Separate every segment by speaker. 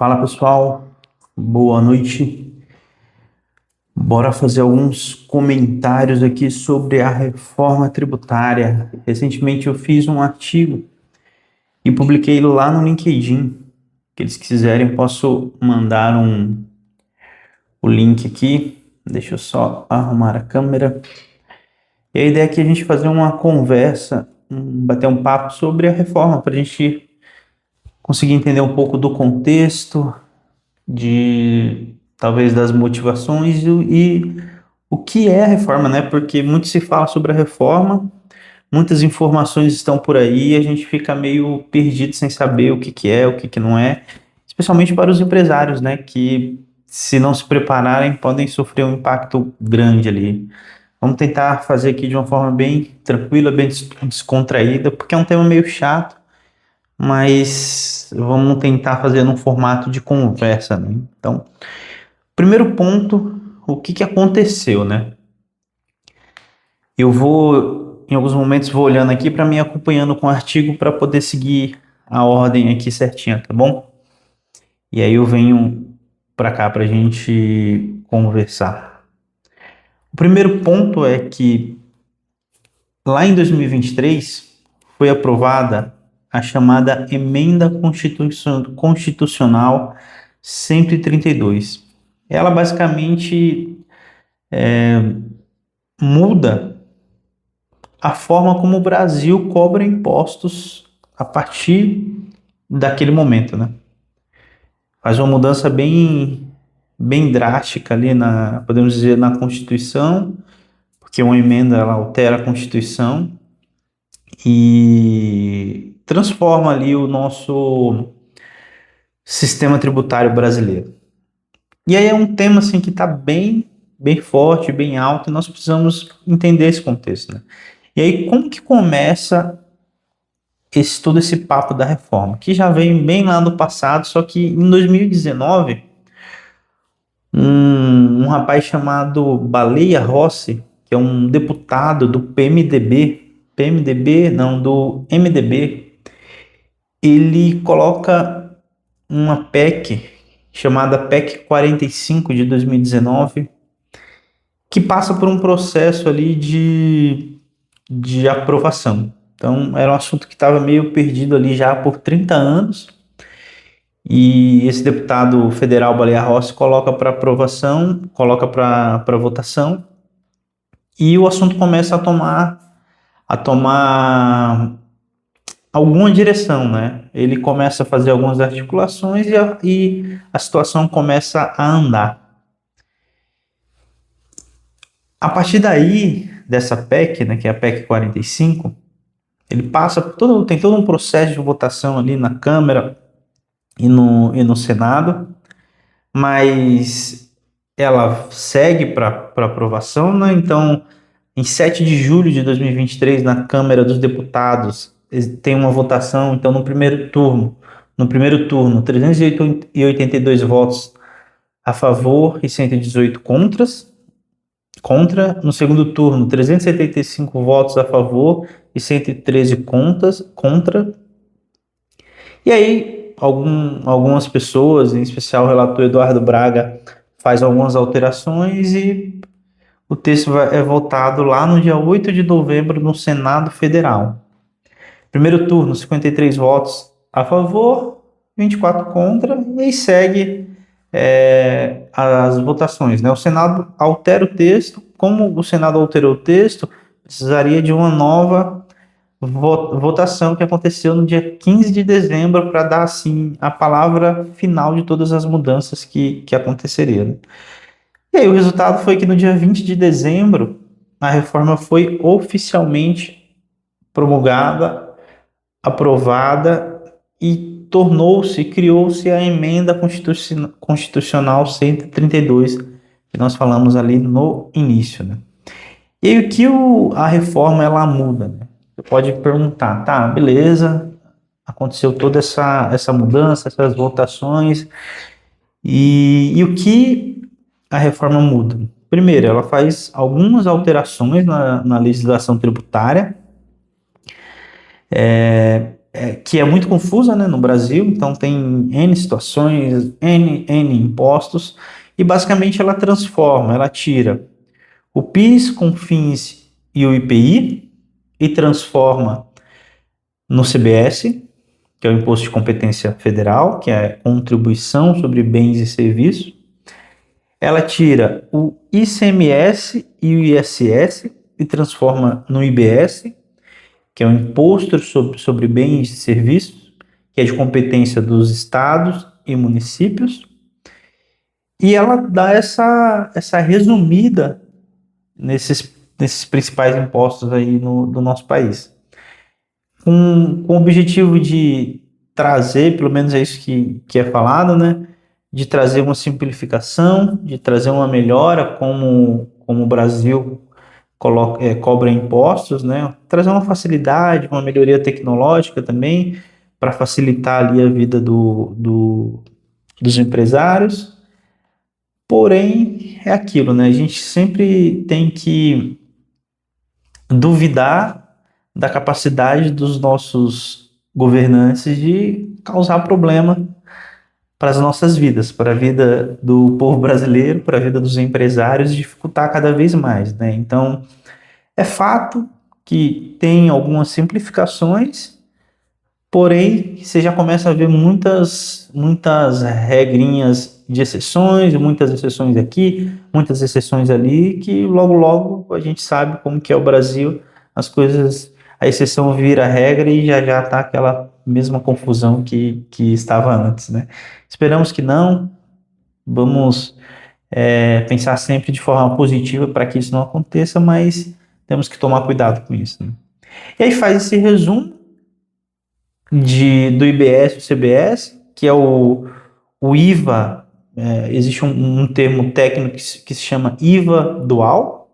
Speaker 1: Fala pessoal, boa noite. Bora fazer alguns comentários aqui sobre a reforma tributária. Recentemente eu fiz um artigo e publiquei lá no LinkedIn. Aqueles que quiserem, posso mandar o link aqui. Deixa eu só arrumar a câmera. E a ideia aqui é a gente fazer uma conversa, bater um papo sobre a reforma, para a gente conseguir entender um pouco do contexto, de talvez das motivações e o que é a reforma, né? Porque muito se fala sobre a reforma, muitas informações estão por aí e a gente fica meio perdido sem saber o que que é, o que que não é, especialmente para os empresários, né? Que se não se prepararem podem sofrer um impacto grande ali. Vamos tentar fazer aqui de uma forma bem tranquila, bem descontraída, porque é um tema meio chato, mas vamos tentar fazer num formato de conversa, né? Então, primeiro ponto, o que que aconteceu, né? Eu vou, em alguns momentos, vou olhando aqui para mim acompanhando com o artigo para poder seguir a ordem aqui certinha, tá bom? E aí eu venho para cá para a gente conversar. O primeiro ponto é que lá em 2023 foi aprovada a chamada Emenda Constitucional 132. Ela basicamente muda a forma como o Brasil cobra impostos a partir daquele momento, né? Faz uma mudança bem drástica ali podemos dizer, na Constituição, porque uma emenda ela altera a Constituição e transforma ali o nosso sistema tributário brasileiro. E aí é um tema assim que está bem forte, bem alto, e nós precisamos entender esse contexto, né? E aí como que começa todo esse papo da reforma, que já vem bem lá do passado, só que em 2019, um rapaz chamado Baleia Rossi, que é um deputado do PMDB não, do MDB, ele coloca uma PEC chamada PEC 45 de 2019, que passa por um processo ali de aprovação. Então, era um assunto que estava meio perdido ali já por 30 anos. E esse deputado federal Baleia Rossi coloca para aprovação, coloca para votação, e o assunto começa a tomar alguma direção, né? Ele começa a fazer algumas articulações e a situação começa a andar. A partir daí, dessa PEC, né, que é a PEC 45, ele tem todo um processo de votação ali na Câmara e no Senado, mas ela segue para aprovação, né? Então, em 7 de julho de 2023, na Câmara dos Deputados, tem uma votação, então no primeiro turno, 382 votos a favor e 118 contra, no segundo turno, 375 votos a favor e 113 contra. E aí, algumas pessoas, em especial o relator Eduardo Braga, faz algumas alterações e o texto é votado lá no dia 8 de novembro no Senado Federal. Primeiro turno, 53 votos a favor, 24 contra, e aí segue as votações, né? O Senado altera o texto. Como o Senado alterou o texto, precisaria de uma nova votação que aconteceu no dia 15 de dezembro para dar, assim, a palavra final de todas as mudanças que aconteceriam, né? E aí o resultado foi que no dia 20 de dezembro a reforma foi oficialmente promulgada, aprovada e criou-se a emenda constitucional 132, que nós falamos ali no início, né? E aí o que a reforma ela muda, né? Você pode perguntar, tá, beleza, aconteceu toda essa mudança, essas votações, e o que a reforma muda? Primeiro, ela faz algumas alterações na legislação tributária, que é muito confusa, né, no Brasil, então tem N situações, N impostos, e basicamente ela transforma, ela tira o PIS, CONFINS e o IPI e transforma no CBS, que é o Imposto de Competência Federal, que é Contribuição sobre Bens e Serviços. Ela tira o ICMS e o ISS e transforma no IBS, que é o Imposto sobre Bens e Serviços, que é de competência dos estados e municípios. E ela dá essa resumida nesses principais impostos aí do nosso país. Com o objetivo de trazer, pelo menos é isso que é falado, né? De trazer uma simplificação, de trazer uma melhora como o Brasil cobra impostos, né? Trazer uma facilidade, uma melhoria tecnológica também, para facilitar ali a vida dos empresários. Porém, é aquilo, né? A gente sempre tem que duvidar da capacidade dos nossos governantes de causar problema para as nossas vidas, para a vida do povo brasileiro, para a vida dos empresários, e dificultar cada vez mais, né? Então, é fato que tem algumas simplificações, porém, você já começa a ver muitas regrinhas de exceções, muitas exceções aqui, muitas exceções ali, que logo, logo a gente sabe como que é o Brasil, as coisas, a exceção vira regra e já está aquela mesma confusão que estava antes, né? Esperamos que não, vamos pensar sempre de forma positiva para que isso não aconteça, mas temos que tomar cuidado com isso, né? E aí faz esse resumo do IBS e o CBS, que é o IVA. Existe um termo técnico que se chama IVA dual.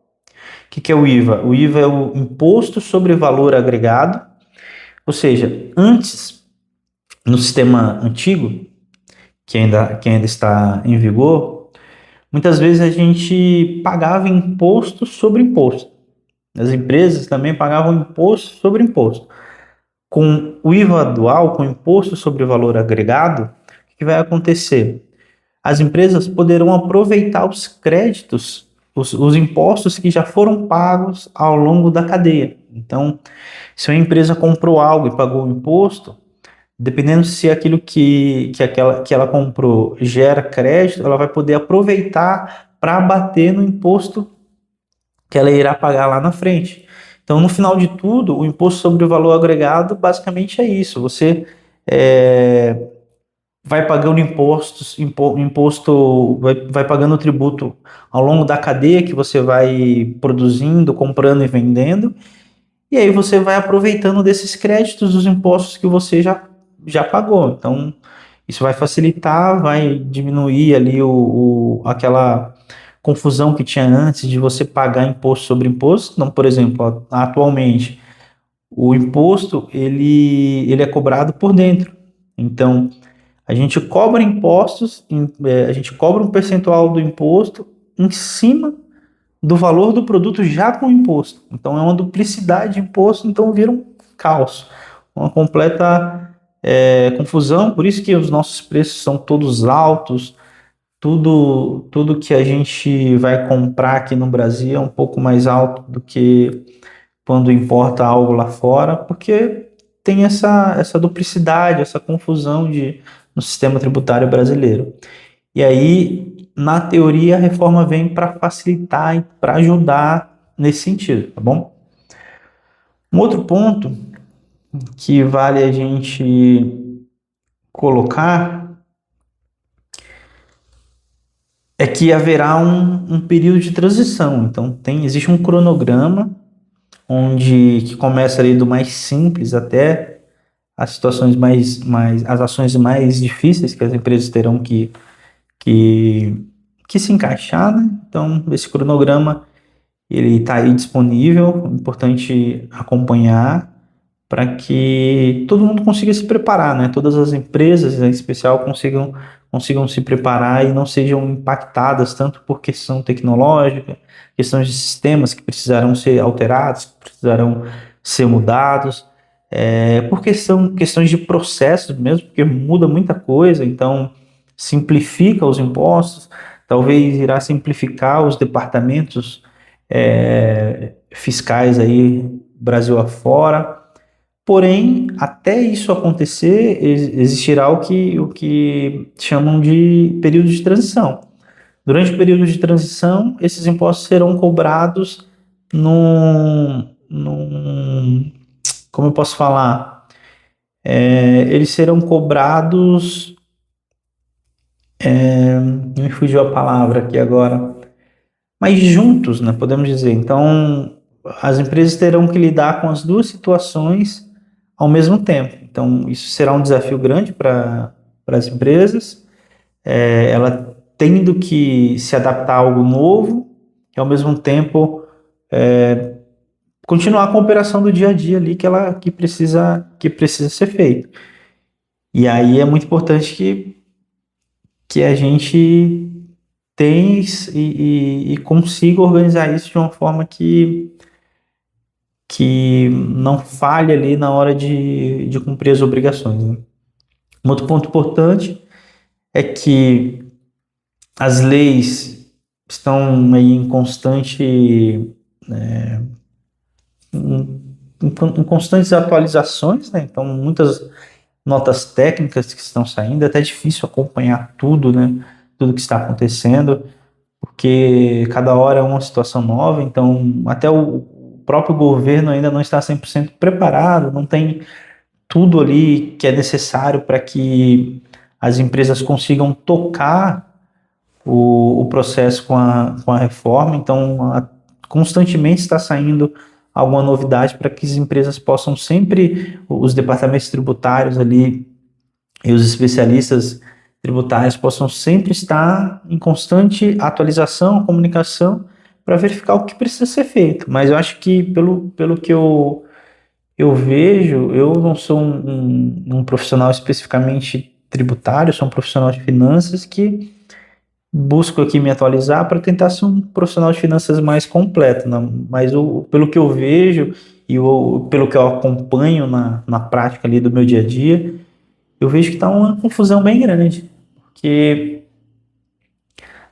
Speaker 1: O que é o IVA? O IVA é o Imposto sobre Valor Agregado, ou seja, antes, no sistema antigo, que ainda está em vigor, muitas vezes a gente pagava imposto sobre imposto. As empresas também pagavam imposto sobre imposto. Com o IVA dual, com o Imposto sobre Valor Agregado, o que vai acontecer? As empresas poderão aproveitar os créditos, os impostos que já foram pagos ao longo da cadeia. Então, se uma empresa comprou algo e pagou o imposto, dependendo se aquilo que ela comprou gera crédito, ela vai poder aproveitar para abater no imposto que ela irá pagar lá na frente. Então, no final de tudo, o imposto sobre o valor agregado basicamente é isso. Você vai pagando vai pagando tributo ao longo da cadeia que você vai produzindo, comprando e vendendo, e aí você vai aproveitando desses créditos dos impostos que você já pagou. Então, isso vai facilitar, vai diminuir ali aquela confusão que tinha antes de você pagar imposto sobre imposto. Então, por exemplo, atualmente, o imposto ele é cobrado por dentro. Então, a gente cobra impostos, a gente cobra um percentual do imposto em cima do valor do produto já com imposto. Então é uma duplicidade de imposto, então vira um caos, uma completa confusão. Por isso que os nossos preços são todos altos, tudo que a gente vai comprar aqui no Brasil é um pouco mais alto do que quando importa algo lá fora, porque tem essa duplicidade, essa confusão no sistema tributário brasileiro. E aí, na teoria, a reforma vem para facilitar e para ajudar nesse sentido, tá bom? Um outro ponto que vale a gente colocar é que haverá um período de transição. Então, existe um cronograma que começa ali do mais simples até as situações as ações mais difíceis que as empresas terão que, que se encaixar, né? Então, esse cronograma ele está aí disponível, é importante acompanhar para que todo mundo consiga se preparar, né? Todas as empresas, em especial, consigam se preparar e não sejam impactadas tanto por questão tecnológica, questões de sistemas que precisarão ser alterados, que precisarão ser mudados. porque são questões de processos mesmo, porque muda muita coisa, então simplifica os impostos, talvez irá simplificar os departamentos fiscais aí Brasil afora. Porém, até isso acontecer, existirá o que chamam de período de transição. Durante o período de transição, esses impostos serão cobrados num, como eu posso falar? Eles serão cobrados, me fugiu a palavra aqui agora, mas juntos, né, podemos dizer. Então, as empresas terão que lidar com as duas situações ao mesmo tempo. Então, isso será um desafio grande para as empresas, ela tendo que se adaptar a algo novo e, ao mesmo tempo, continuar com a operação do dia a dia ali que precisa ser feito. E aí é muito importante que a gente tenha e consiga organizar isso de uma forma que não falhe ali na hora de cumprir as obrigações, né? Um outro ponto importante é que as leis estão aí em constante, em constantes atualizações, né? Então, muitas notas técnicas que estão saindo, é até difícil acompanhar tudo, né? Tudo que está acontecendo, porque cada hora é uma situação nova, então até o próprio governo ainda não está 100% preparado, não tem tudo ali que é necessário para que as empresas consigam tocar o processo com a reforma, então constantemente está saindo alguma novidade para que as empresas possam sempre, os departamentos tributários ali e os especialistas tributários possam sempre estar em constante atualização, comunicação, para verificar o que precisa ser feito. Mas eu acho que, pelo que eu vejo, eu não sou um profissional especificamente tributário, sou um profissional de finanças que busco aqui me atualizar para tentar ser um profissional de finanças mais completo, né? Mas pelo que eu vejo pelo que eu acompanho na prática ali do meu dia a dia, eu vejo que está uma confusão bem grande, porque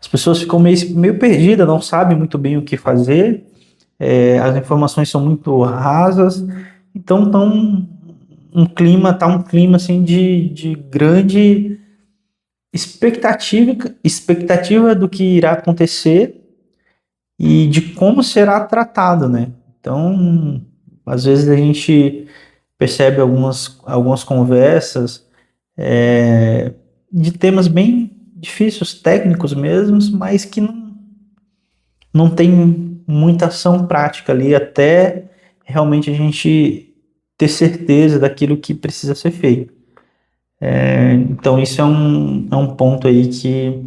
Speaker 1: as pessoas ficam meio perdidas, não sabem muito bem o que fazer, as informações são muito rasas, então tá um clima assim de grande expectativa do que irá acontecer e de como será tratado, né? Então, às vezes a gente percebe algumas conversas de temas bem difíceis, técnicos mesmos, mas que não tem muita ação prática ali até realmente a gente ter certeza daquilo que precisa ser feito. Então, isso é um ponto aí que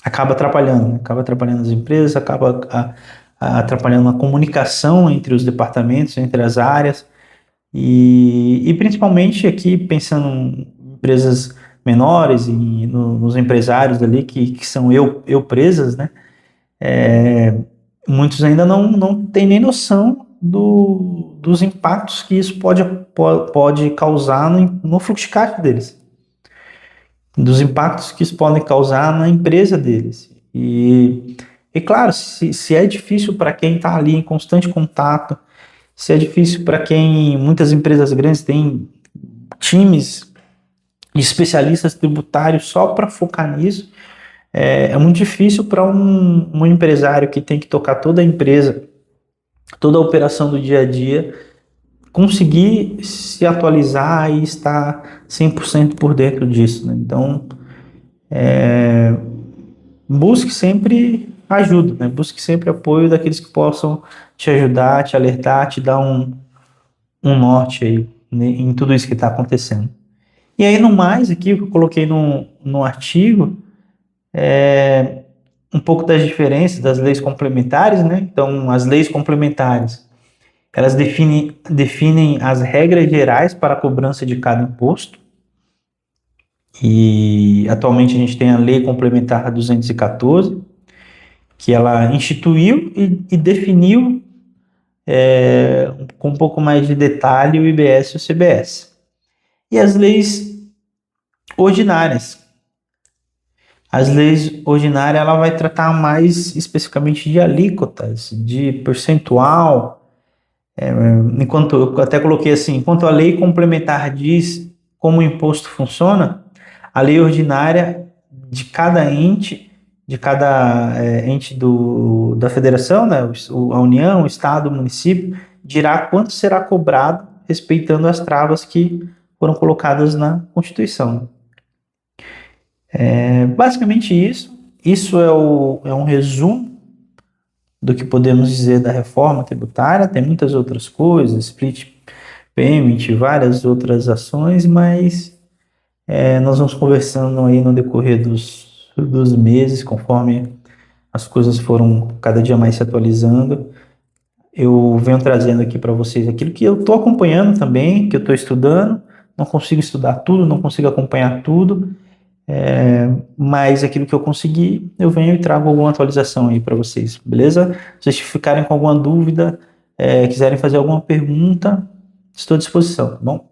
Speaker 1: acaba atrapalhando, né? Acaba atrapalhando as empresas, acaba atrapalhando a comunicação entre os departamentos, entre as áreas, e principalmente aqui pensando em empresas menores e nos empresários ali que são eu presas, né? Muitos ainda não têm nem noção dos impactos que isso pode causar no fluxo de caixa deles, dos impactos que isso pode causar na empresa deles. E claro, se é difícil para quem está ali em constante contato, se é difícil para quem muitas empresas grandes têm times de especialistas tributários só para focar nisso, é muito difícil para um empresário que tem que tocar toda a empresa, toda a operação do dia a dia, conseguir se atualizar e estar 100% por dentro disso, né? Então, busque sempre ajuda, né? Busque sempre apoio daqueles que possam te ajudar, te alertar, te dar um norte aí, né, em tudo isso que está acontecendo. E aí, no mais, aqui, o que eu coloquei no artigo, um pouco das diferenças das leis complementares, né? Então, as leis complementares, elas definem as regras gerais para a cobrança de cada imposto. E atualmente a gente tem a Lei Complementar 214, que ela instituiu e definiu com um pouco mais de detalhe, o IBS e o CBS. E as leis ordinárias. As leis ordinárias, ela vai tratar mais especificamente de alíquotas, de percentual, enquanto eu até coloquei assim, enquanto a lei complementar diz como o imposto funciona, a lei ordinária de cada ente, ente da federação, né, a União, o Estado, o município, dirá quanto será cobrado, respeitando as travas que foram colocadas na Constituição. Basicamente isso. Isso é um resumo do que podemos dizer da reforma tributária. Tem muitas outras coisas, split payment, várias outras ações, mas nós vamos conversando aí no decorrer dos meses, conforme as coisas foram cada dia mais se atualizando. Eu venho trazendo aqui para vocês aquilo que eu estou acompanhando também, que eu estou estudando. Não consigo estudar tudo, não consigo acompanhar tudo, mas aquilo que eu consegui, eu venho e trago alguma atualização aí para vocês, beleza? Se vocês ficarem com alguma dúvida, quiserem fazer alguma pergunta, estou à disposição, tá bom?